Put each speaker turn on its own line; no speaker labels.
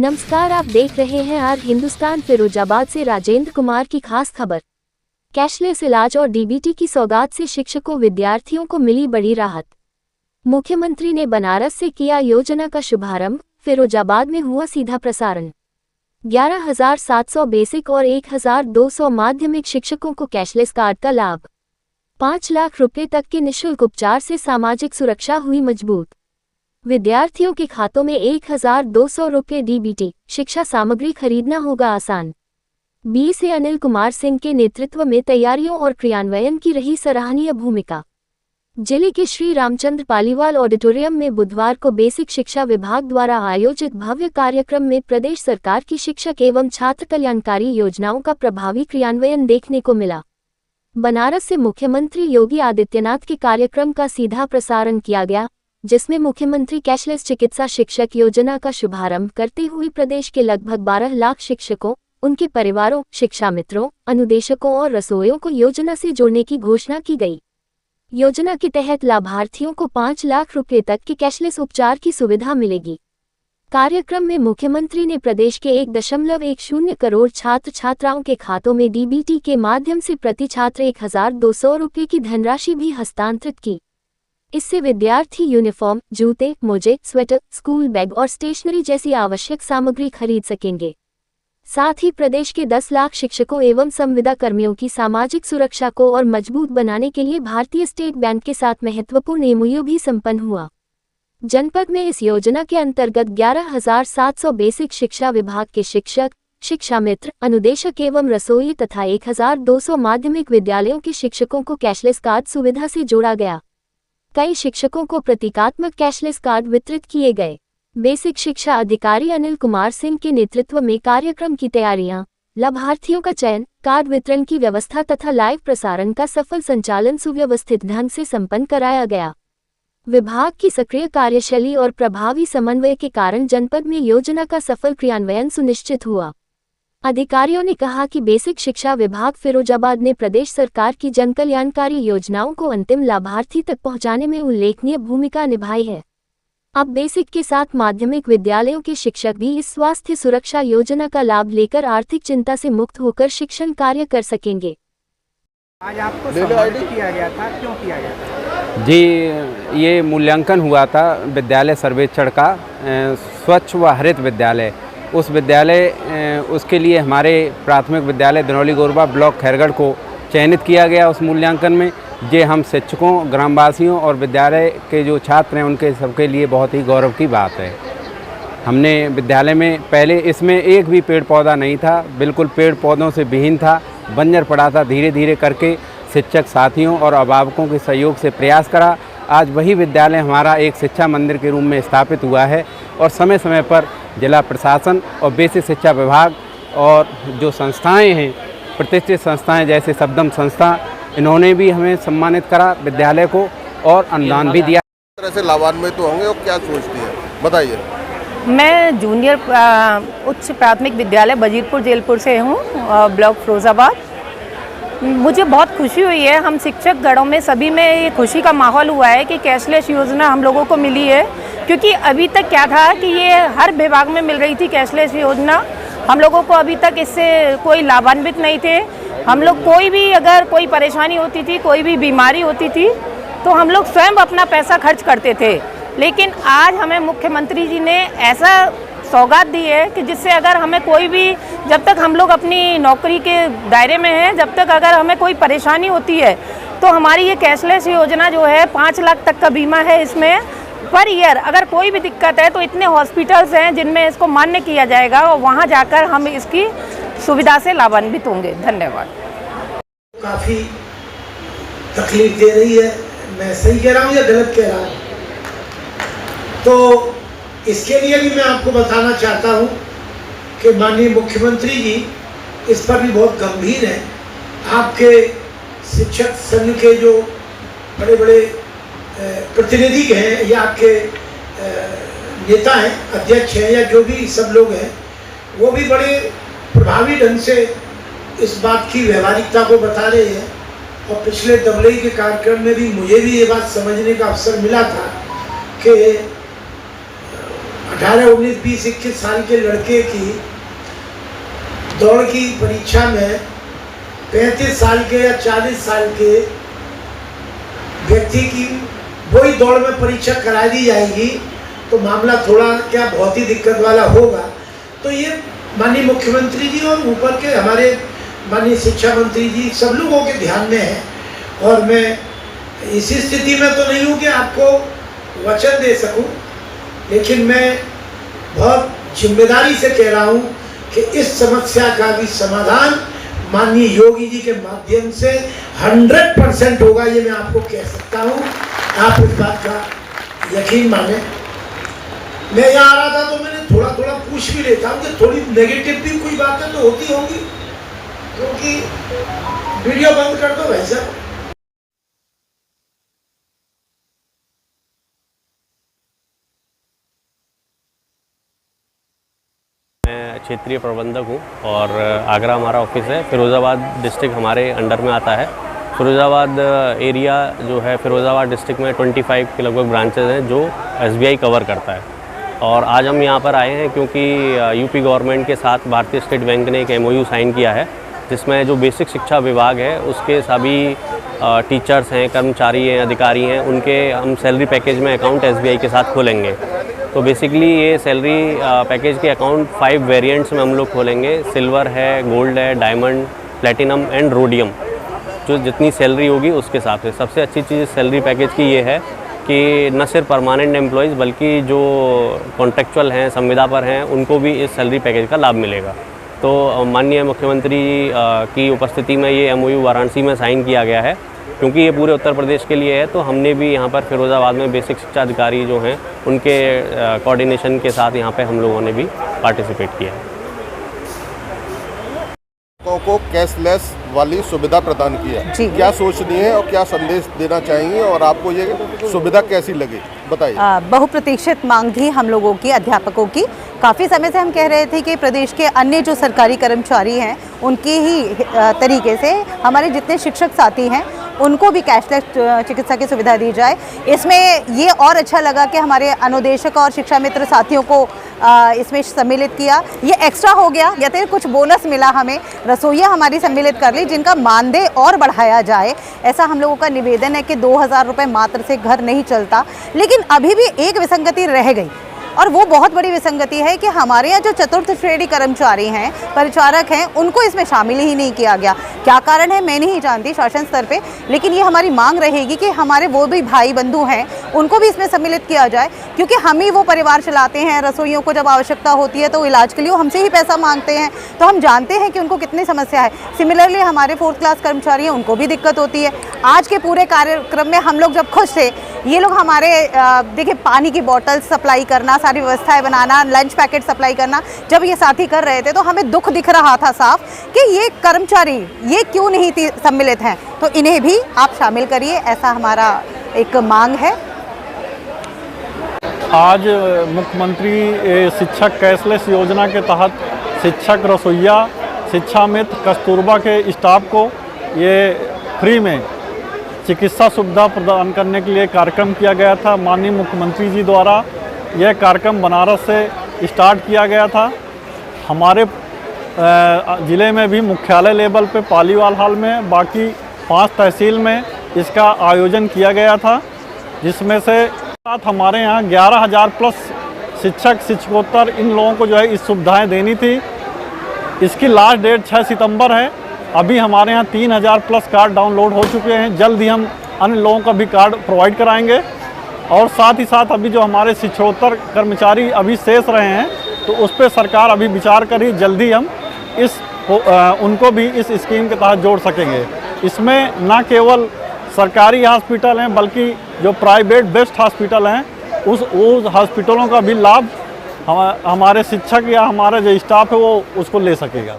नमस्कार, आप देख रहे हैं आर हिंदुस्तान। फिरोजाबाद से राजेंद्र कुमार की खास खबर। कैशलेस इलाज और डीबीटी की सौगात से शिक्षकों विद्यार्थियों को मिली बड़ी राहत। मुख्यमंत्री ने बनारस से किया योजना का शुभारंभ। फिरोजाबाद में हुआ सीधा प्रसारण। 11,700 बेसिक और 1,200 माध्यमिक शिक्षकों को कैशलेस कार्ड का लाभ। 5 लाख रुपए तक के निःशुल्क उपचार से सामाजिक सुरक्षा हुई मजबूत। विद्यार्थियों के खातों में 1,200 रुपये डीबीटी शिक्षा सामग्री खरीदना होगा आसान। बीसी अनिल कुमार सिंह के नेतृत्व में तैयारियों और क्रियान्वयन की रही सराहनीय भूमिका। जिले के श्री रामचंद्र पालीवाल ऑडिटोरियम में बुधवार को बेसिक शिक्षा विभाग द्वारा आयोजित भव्य कार्यक्रम में प्रदेश सरकार की शिक्षक एवं छात्र कल्याणकारी योजनाओं का प्रभावी क्रियान्वयन देखने को मिला। बनारस से मुख्यमंत्री योगी आदित्यनाथ के कार्यक्रम का सीधा प्रसारण किया गया, जिसमें मुख्यमंत्री कैशलेस चिकित्सा शिक्षक योजना का शुभारंभ करते हुए प्रदेश के लगभग 12 लाख शिक्षकों, उनके परिवारों, शिक्षा मित्रों, अनुदेशकों और रसोइयों को योजना से जोड़ने की घोषणा की गई। योजना के तहत लाभार्थियों को 5 लाख रुपए तक के कैशलेस उपचार की सुविधा मिलेगी। कार्यक्रम में मुख्यमंत्री ने प्रदेश के 1.10 करोड़ छात्र छात्राओं के खातों में डीबीटी के माध्यम से प्रति छात्र 1,200 रुपये की धनराशि भी हस्तांतरित की। इससे विद्यार्थी यूनिफॉर्म, जूते, मोजे, स्वेटर, स्कूल बैग और स्टेशनरी जैसी आवश्यक सामग्री खरीद सकेंगे। साथ ही प्रदेश के 10 लाख शिक्षकों एवं संविदा कर्मियों की सामाजिक सुरक्षा को और मजबूत बनाने के लिए भारतीय स्टेट बैंक के साथ महत्वपूर्ण एमओयू भी संपन्न हुआ। जनपद में इस योजना के अंतर्गत 11,700 बेसिक शिक्षा विभाग के शिक्षक, शिक्षा मित्र, अनुदेशक एवं रसोई तथा 1,200 माध्यमिक विद्यालयों के शिक्षकों को कैशलेस कार्ड सुविधा से जोड़ा गया। कई शिक्षकों को प्रतीकात्मक कैशलेस कार्ड वितरित किए गए। बेसिक शिक्षा अधिकारी अनिल कुमार सिंह के नेतृत्व में कार्यक्रम की तैयारियां, लाभार्थियों का चयन, कार्ड वितरण की व्यवस्था तथा लाइव प्रसारण का सफल संचालन सुव्यवस्थित ढंग से संपन्न कराया गया। विभाग की सक्रिय कार्यशैली और प्रभावी समन्वय के कारण जनपद में योजना का सफल क्रियान्वयन सुनिश्चित हुआ। अधिकारियों ने कहा कि बेसिक शिक्षा विभाग फिरोजाबाद ने प्रदेश सरकार की जनकल्याणकारी योजनाओं को अंतिम लाभार्थी तक पहुंचाने में उल्लेखनीय भूमिका निभाई है। अब बेसिक के साथ माध्यमिक विद्यालयों के शिक्षक भी इस स्वास्थ्य सुरक्षा योजना का लाभ लेकर आर्थिक चिंता से मुक्त होकर शिक्षण कार्य कर सकेंगे।
आज आपको सम्मानित किया गया था, क्यों किया गया था?
जी, ये मूल्यांकन हुआ था विद्यालय सर्वेक्षण का, स्वच्छ व हरित विद्यालय। उस विद्यालय उसके लिए हमारे प्राथमिक विद्यालय दिनौली गोरबा ब्लॉक खैरगढ़ को चयनित किया गया। उस मूल्यांकन में ये हम शिक्षकों, ग्रामवासियों और विद्यालय के जो छात्र हैं उनके सबके लिए बहुत ही गौरव की बात है। हमने विद्यालय में पहले इसमें एक भी पेड़ पौधा नहीं था, बिल्कुल पेड़ पौधों से विहीन था, बंजर पड़ा था। धीरे धीरे करके शिक्षक साथियों और अभिभावकों के सहयोग से प्रयास करा। आज वही विद्यालय हमारा एक शिक्षा मंदिर के रूप में स्थापित हुआ है और समय समय पर जिला प्रशासन और बेसिक शिक्षा विभाग और जो संस्थाएं हैं, प्रतिष्ठित संस्थाएं जैसे सबदम संस्था, इन्होंने भी हमें सम्मानित करा विद्यालय को और अनुदान भी दिया।
तरह से लाभान्वित तो होंगे और क्या सोचती है, बताइए।
मैं जूनियर उच्च प्राथमिक विद्यालय बजीरपुर जेलपुर से हूँ, ब्लॉक फिरोजाबाद। मुझे बहुत खुशी हुई है। हम शिक्षक गणों में सभी में ये खुशी का माहौल हुआ है कि कैशलेस योजना हम लोगों को मिली है, क्योंकि अभी तक क्या था कि ये हर विभाग में मिल रही थी कैशलेस योजना। हम लोगों को अभी तक इससे कोई लाभान्वित नहीं थे। हम लोग कोई भी अगर कोई परेशानी होती थी, कोई भी बीमारी होती थी, तो हम लोग स्वयं अपना पैसा खर्च करते थे। लेकिन आज हमें मुख्यमंत्री जी ने ऐसा सौगात दी है कि जिससे अगर हमें कोई भी, जब तक हम लोग अपनी नौकरी के दायरे में हैं, जब तक अगर हमें कोई परेशानी होती है तो हमारी ये कैशलेस योजना जो है 5 लाख तक का बीमा है इसमें पर ईयर। अगर कोई भी दिक्कत है तो इतने हॉस्पिटल्स हैं जिनमें इसको मान्य किया जाएगा और वहाँ जाकर हम इसकी सुविधा से लाभान्वित होंगे। धन्यवाद।
काफ़ी तकलीफ दे रही है, मैं सही कह रहा हूँ या गलत कह रहा हूँ? तो इसके लिए भी मैं आपको बताना चाहता हूँ कि माननीय मुख्यमंत्री जी इस पर भी बहुत गंभीर हैं। आपके शिक्षक संघ के जो बड़े बड़े प्रतिनिधि हैं या आपके नेता हैं, अध्यक्ष हैं या जो भी सब लोग हैं, वो भी बड़े प्रभावी ढंग से इस बात की व्यवहारिकता को बता रहे हैं। और पिछले दबलई के कार्यक्रम में भी मुझे भी ये बात समझने का अवसर मिला था कि 18, 19, 20, 21 साल के लड़के की दौड़ की परीक्षा में 35 साल के या 40 साल के व्यक्ति की वही दौड़ में परीक्षा करा दी जाएगी तो मामला थोड़ा क्या बहुत ही दिक्कत वाला होगा। तो ये माननीय मुख्यमंत्री जी और ऊपर के हमारे माननीय शिक्षा मंत्री जी सब लोगों के ध्यान में है, और मैं इसी स्थिति में तो नहीं हूँ कि आपको वचन दे सकूँ, लेकिन मैं बहुत जिम्मेदारी से कह रहा हूँ कि इस समस्या का भी समाधान माननीय योगी जी के माध्यम से 100% होगा, ये मैं आपको कह सकता हूँ। आप इस बात का यकीन माने। मैं यहाँ आ रहा था तो मैंने थोड़ा थोड़ा पूछ भी लेता हूँ कि थोड़ी नेगेटिव भी कोई बातें तो होती होंगी, क्योंकि वीडियो बंद कर दो भाई साहब।
मैं क्षेत्रीय प्रबंधक हूँ और आगरा हमारा ऑफिस है। फिरोज़ाबाद डिस्ट्रिक्ट हमारे अंडर में आता है। फिरोज़ाबाद एरिया जो है, फिरोज़ाबाद डिस्ट्रिक्ट में 25 के लगभग ब्रांचेज हैं जो SBI कवर करता है। और आज हम यहाँ पर आए हैं क्योंकि यूपी गवर्नमेंट के साथ भारतीय स्टेट बैंक ने एक MOU साइन किया है, जिसमें जो बेसिक शिक्षा विभाग है उसके सभी टीचर्स हैं, कर्मचारी हैं, अधिकारी हैं, उनके हम सैलरी पैकेज में अकाउंट SBI के साथ खोलेंगे। तो बेसिकली ये सैलरी पैकेज के अकाउंट 5 वेरिएंट्स में हम लोग खोलेंगे। सिल्वर है, गोल्ड है, डायमंड, प्लेटिनम एंड रोडियम। जो जितनी सैलरी होगी उसके हिसाब से। सबसे अच्छी चीज़ सैलरी पैकेज की ये है कि न सिर्फ परमानेंट एम्प्लॉयज़ बल्कि जो कॉन्ट्रेक्चुअल हैं, संविदा पर हैं, उनको भी इस सैलरी पैकेज का लाभ मिलेगा। तो माननीय मुख्यमंत्री की उपस्थिति में ये MOU वाराणसी में साइन किया गया है। क्योंकि ये पूरे उत्तर प्रदेश के लिए है, तो हमने भी यहाँ पर फिरोज़ाबाद में बेसिक शिक्षा अधिकारी जो हैं उनके कोऑर्डिनेशन के साथ यहाँ पे हम लोगों ने भी पार्टिसिपेट किया है।
को कैशलेस वाली सुविधा प्रदान की है, क्या सोचनी है और क्या संदेश देना चाहेंगे, और आपको ये सुविधा कैसी लगी बताइए।
बहुप्रतीक्षित मांग थी हम लोगों की, अध्यापकों की। काफ़ी समय से हम कह रहे थे कि प्रदेश के अन्य जो सरकारी कर्मचारी हैं उनकी ही तरीके से हमारे जितने शिक्षक साथी हैं उनको भी कैशलेस चिकित्सा की सुविधा दी जाए। इसमें ये और अच्छा लगा कि हमारे अनुदेशक और शिक्षा मित्र साथियों को इसमें सम्मिलित किया। ये एक्स्ट्रा हो गया या तो कुछ बोनस मिला हमें, रसोइया हमारी सम्मिलित कर ली जिनका मानदेय और बढ़ाया जाए। ऐसा हम लोगों का निवेदन है कि 2000 रुपये मात्र से घर नहीं चलता। लेकिन अभी भी एक विसंगति रह गई, और वो बहुत बड़ी विसंगति है कि हमारे यहाँ जो चतुर्थ श्रेणी कर्मचारी हैं, परिचारक हैं, उनको इसमें शामिल ही नहीं किया गया। क्या कारण है मैं नहीं जानती शासन स्तर पे, लेकिन ये हमारी मांग रहेगी कि हमारे वो भी भाई बंधु हैं उनको भी इसमें सम्मिलित किया जाए, क्योंकि हम ही वो परिवार चलाते हैं। रसोइयों को जब आवश्यकता होती है तो इलाज के लिए वो हमसे ही पैसा मांगते हैं, तो हम जानते हैं कि उनको कितनी समस्या है। सिमिलरली हमारे 4th क्लास कर्मचारी हैं, उनको भी दिक्कत होती है। आज के पूरे कार्यक्रम में हम लोग जब खुश थे, ये लोग हमारे देखिए पानी की बॉटल सप्लाई करना, सारी व्यवस्थाएं बनाना, लंच पैकेट सप्लाई करना, जब ये साथी कर रहे थे तो हमें दुख दिख रहा था साफ कि ये कर्मचारी ये क्यों नहीं सम्मिलित हैं। तो इन्हें भी आप शामिल करिए, ऐसा हमारा एक मांग है।
आज मुख्यमंत्री शिक्षक कैशलेस योजना के तहत शिक्षक, रसोइया, शिक्षा मित्र, कस्तूरबा के स्टाफ को ये फ्री में चिकित्सा सुविधा प्रदान करने के लिए कार्यक्रम किया गया था। माननीय मुख्यमंत्री जी द्वारा यह कार्यक्रम बनारस से स्टार्ट किया गया था। हमारे ज़िले में भी मुख्यालय लेवल पे पालीवाल हाल में, बाकी 5 तहसील में इसका आयोजन किया गया था, जिसमें से साथ हमारे यहाँ 11,000 प्लस शिक्षक, शिक्षकोत्तर इन लोगों को जो है इस सुविधाएं देनी थी। इसकी लास्ट डेट 6 सितंबर है। अभी हमारे यहाँ 3,000 प्लस कार्ड डाउनलोड हो चुके हैं। जल्द ही हम अन्य लोगों का भी कार्ड प्रोवाइड कराएंगे, और साथ ही साथ अभी जो हमारे शिक्षकोत्तर कर्मचारी अभी शेष रहे हैं तो उस पर सरकार अभी विचार करी, जल्दी हम उनको भी इस स्कीम के तहत जोड़ सकेंगे। इसमें न केवल सरकारी हॉस्पिटल हैं बल्कि जो प्राइवेट बेस्ट हॉस्पिटल हैं उस हॉस्पिटलों का भी लाभ हमारे शिक्षक या हमारा जो स्टाफ है वो उसको ले सकेगा।